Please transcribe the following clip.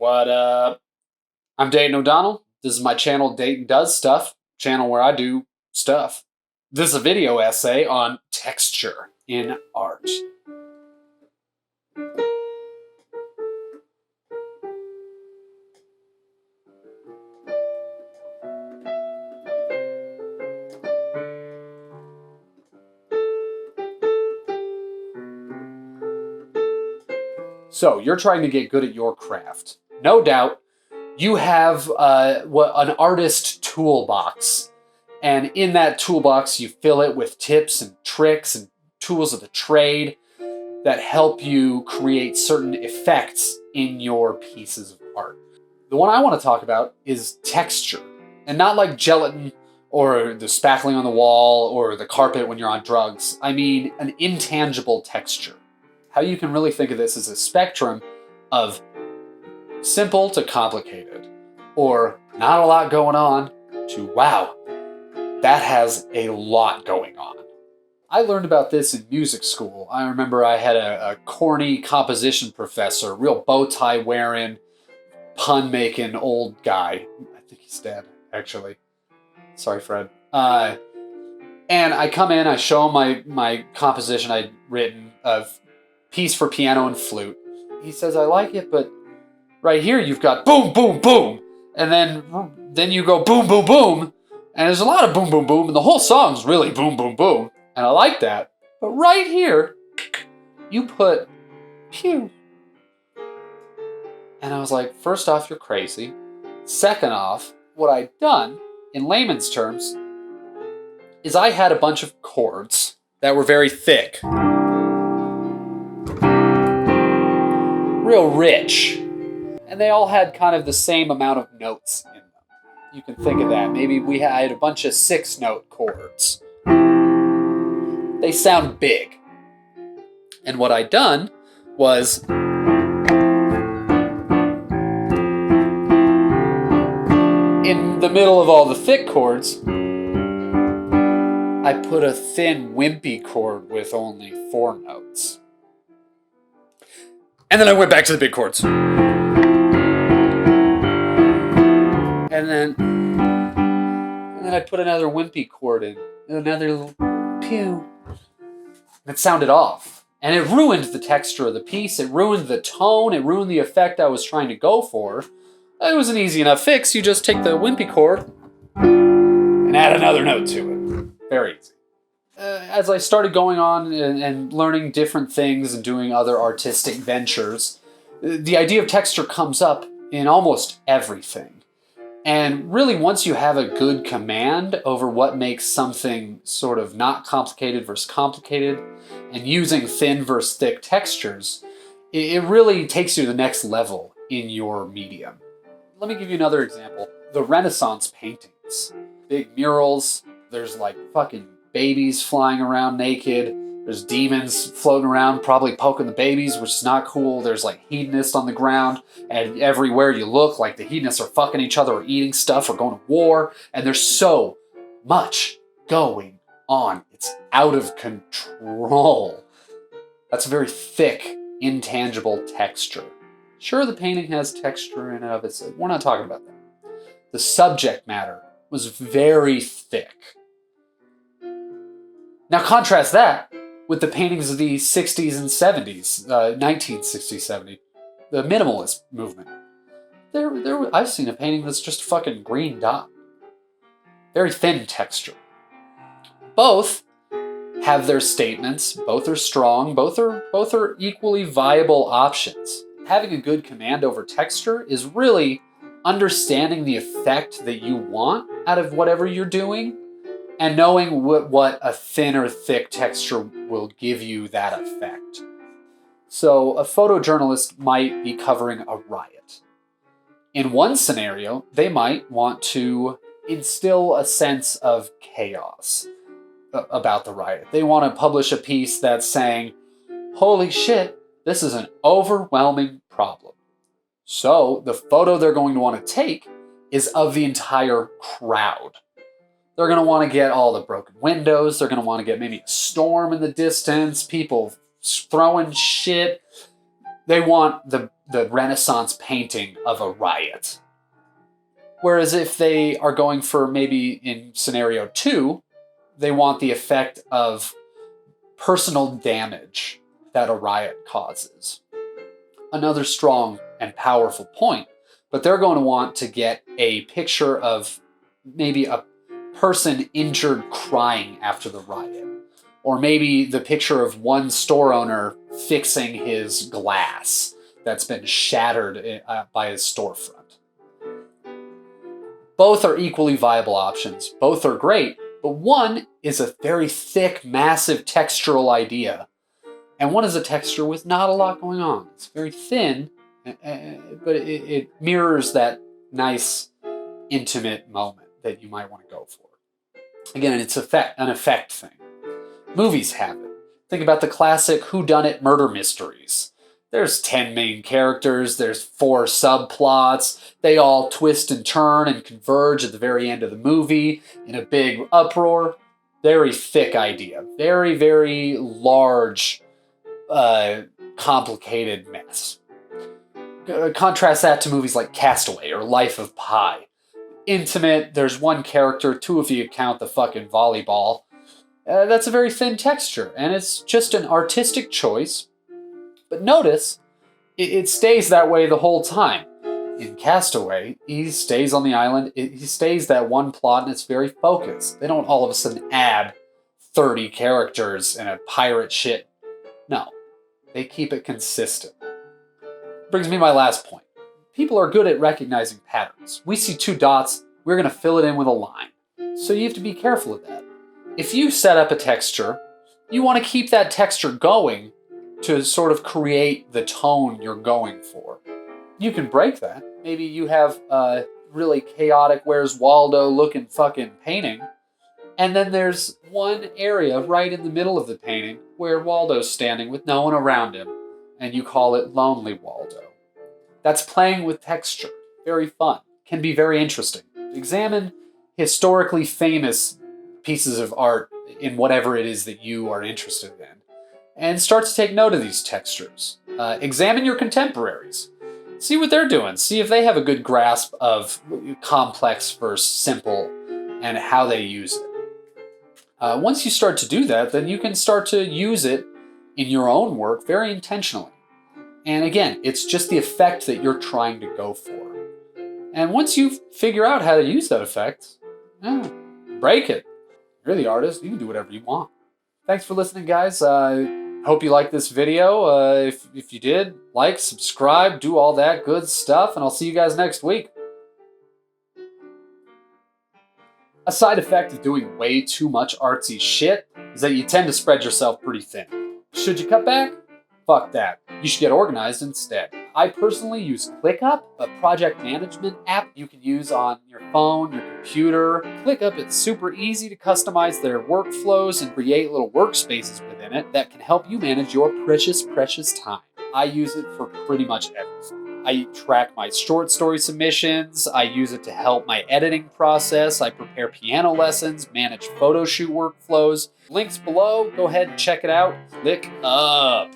What up? I'm Dayton O'Donnell. This is my channel, Dayton Does Stuff, channel where I do stuff. This is a video essay on texture in art. So, you're trying to get good at your craft. No doubt, you have an artist toolbox. And in that toolbox, you fill it with tips and tricks and tools of the trade that help you create certain effects in your pieces of art. The one I want to talk about is texture. And not like gelatin or the spackling on the wall or the carpet when you're on drugs. I mean an intangible texture. How you can really think of this as a spectrum of simple to complicated, or not a lot going on, to wow, that has a lot going on. I learned about this in music school. I remember I had a corny composition professor, real bow tie wearing, pun making old guy. I think he's dead, actually. Sorry, Fred. And I come in, I show him my composition I'd written of piece for piano and flute. He says, I like it, but right here you've got boom, boom, boom. And then you go boom, boom, boom. And there's a lot of boom, boom, boom. And the whole song's really boom, boom, boom. And I like that. But right here, you put pew. And I was like, first off, you're crazy. Second off, what I'd done, in layman's terms, is I had a bunch of chords that were very thick. Real rich. And they all had kind of the same amount of notes in them. You can think of that. Maybe I had a bunch of 6-note chords. They sound big. And what I'd done was in the middle of all the thick chords, I put a thin, wimpy chord with only 4 notes. And then I went back to the big chords. And then I put another wimpy chord in, and another little pew. And it sounded off. And it ruined the texture of the piece, it ruined the tone, it ruined the effect I was trying to go for. It was an easy enough fix. You just take the wimpy chord and add another note to it. Very easy. As I started going on and learning different things and doing other artistic ventures, the idea of texture comes up in almost everything. And really, once you have a good command over what makes something sort of not complicated versus complicated, and using thin versus thick textures, it really takes you to the next level in your medium. Let me give you another example. The Renaissance paintings. Big murals, there's like fucking babies flying around naked. There's demons floating around, probably poking the babies, which is not cool. There's like hedonists on the ground, and everywhere you look, like the hedonists are fucking each other or eating stuff or going to war. And there's so much going on. It's out of control. That's a very thick, intangible texture. Sure, the painting has texture in and of itself. We're not talking about that. The subject matter was very thick. Now contrast that with the paintings of the 60s and 70s, 1960s, 70s, the minimalist movement. I've seen a painting that's just a fucking green dot. Very thin texture. Both have their statements, both are strong, both are equally viable options. Having a good command over texture is really understanding the effect that you want out of whatever you're doing, and knowing what a thin or thick texture will give you that effect. So a photojournalist might be covering a riot. In one scenario, they might want to instill a sense of chaos about the riot. They want to publish a piece that's saying, holy shit, this is an overwhelming problem. So the photo they're going to want to take is of the entire crowd. They're going to want to get all the broken windows. They're going to want to get maybe a storm in the distance, people throwing shit. They want the the Renaissance painting of a riot. Whereas if they are going for maybe in scenario 2, they want the effect of personal damage that a riot causes. Another strong and powerful point, but they're going to want to get a picture of maybe a person injured crying after the riot, or maybe the picture of one store owner fixing his glass that's been shattered by his storefront. Both are equally viable options. Both are great, but one is a very thick, massive textural idea, and one is a texture with not a lot going on. It's very thin, but it mirrors that nice, intimate moment that you might want to go for. Again, it's an effect thing. Movies have it. Think about the classic whodunit murder mysteries. There's 10 main characters, there's 4 subplots, they all twist and turn and converge at the very end of the movie in a big uproar. Very thick idea. Very, very large, complicated mess. Contrast that to movies like Castaway or Life of Pi. Intimate, there's one character, 2 if you count the fucking volleyball. That's a very thin texture, and it's just an artistic choice. But notice, it stays that way the whole time. In Castaway, he stays on the island, he stays that one plot, and it's very focused. They don't all of a sudden add 30 characters and a pirate shit. No, they keep it consistent. Brings me to my last point. People are good at recognizing patterns. We see 2 dots, we're going to fill it in with a line. So you have to be careful of that. If you set up a texture, you want to keep that texture going to sort of create the tone you're going for. You can break that. Maybe you have a really chaotic Where's Waldo looking fucking painting, and then there's one area right in the middle of the painting where Waldo's standing with no one around him, and you call it Lonely Waldo. That's playing with texture. Very fun. Can be very interesting. Examine historically famous pieces of art in whatever it is that you are interested in, and start to take note of these textures. Examine your contemporaries. See what they're doing. See if they have a good grasp of complex versus simple and how they use it. Once you start to do that, then you can start to use it in your own work very intentionally. And again, it's just the effect that you're trying to go for. And once you figure out how to use that effect, break it. You're the artist. You can do whatever you want. Thanks for listening, guys. Hope you liked this video. If you did, like, subscribe, do all that good stuff, and I'll see you guys next week. A side effect of doing way too much artsy shit is that you tend to spread yourself pretty thin. Should you cut back? Fuck that. You should get organized instead. I personally use ClickUp, a project management app you can use on your phone, your computer. ClickUp, it's super easy to customize their workflows and create little workspaces within it that can help you manage your precious, precious time. I use it for pretty much everything. I track my short story submissions. I use it to help my editing process. I prepare piano lessons, manage photo shoot workflows. Links below. Go ahead and check it out. Click up.